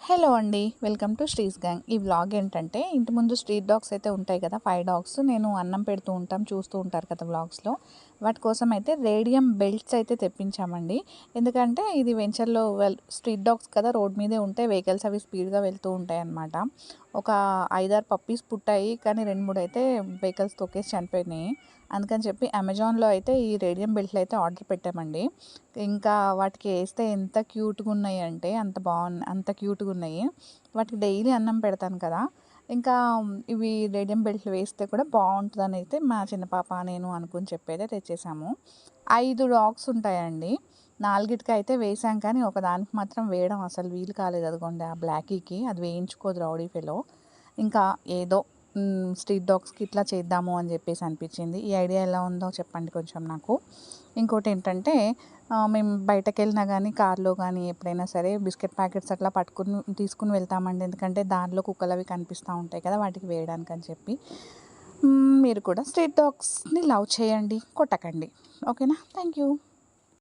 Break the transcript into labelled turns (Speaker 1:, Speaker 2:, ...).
Speaker 1: Hello అండి. Welcome to శ్రీస్ gang. ఈ vlog ఏంటంటే ఇంటి ముందు స్ట్రీట్ డాగ్స్ అయితే ఉంటాయి కదా! 5 డాగ్స్. నేను అన్నం పెడుతూ ఉంటాం. చూస్తూ ఉంటారు కదా వ్లాగ్స్‌లో. వాటి కోసం అయితే రేడియం బెల్ట్స్ అయితే తెప్పించామండి. ఎందుకంటే ఇది వెంచర్‌లో స్ట్రీట్ డాగ్స్ కదా! రోడ్ మీదే ఉంటాయి. వెహికల్స్ అవి స్పీడ్‌గా వెళ్తూ ఉంటాయన్నమాట. ఒక 5, 6 పప్పీస్ పుట్టాయి. కానీ 2, 3 అయితే వెహికల్స్ తొక్కేసి చనిపోయినాయి. అందుకని చెప్పి అమెజాన్‌లో అయితే ఈ రేడియం బెల్ట్‌లు అయితే ఆర్డర్ పెట్టామండి. ఇంకా వాటికి ఏస్తే ఎంత క్యూట్‌గున్నాయంటే అంత క్యూట్‌గున్నాయి. వాటికి డైలీ అన్నం పెడతాను కదా! ఇంకా ఇవి రేడియం బెల్ట్‌లు వేస్తే కూడా బావుంటదనైతే మా చిన్న పాప, నేను అనుకుని చెప్పైతే తెచ్చేసాము. 5 డాగ్స్ ఉంటాయండి. 4టికైతే వేసాం కానీ ఒకదానికి మాత్రం వేయడం అసలు వీలు కాలేదు. అదిగోండి ఆ బ్లాకీకి అది వేయించుకోదు రౌడీ ఫెలో. ఇంకా ఏదో స్ట్రీట్ డాగ్స్‌కి ఇట్లా చేద్దాము అని చెప్పేసి అనిపించింది. ఈ ఐడియా ఎలా ఉందో చెప్పండి కొంచెం నాకు. ఇంకోటేంటంటే మేము బయటకెళ్ళినా గానీ, కార్‌లో గానీ ఎప్పుడైనా సరే బిస్కెట్ ప్యాకెట్స్ అట్లా తీసుకొని వెళ్తామండి. ఎందుకంటే దారిలో కుక్కలవి కనిపిస్తా ఉంటాయి కదా! వాటికి వేయడానికని చెప్పి. మీరు కూడా స్ట్రీట్ డాగ్స్‌ని లవ్ చేయండి, కొట్టకండి. ఓకేనా? Thank you.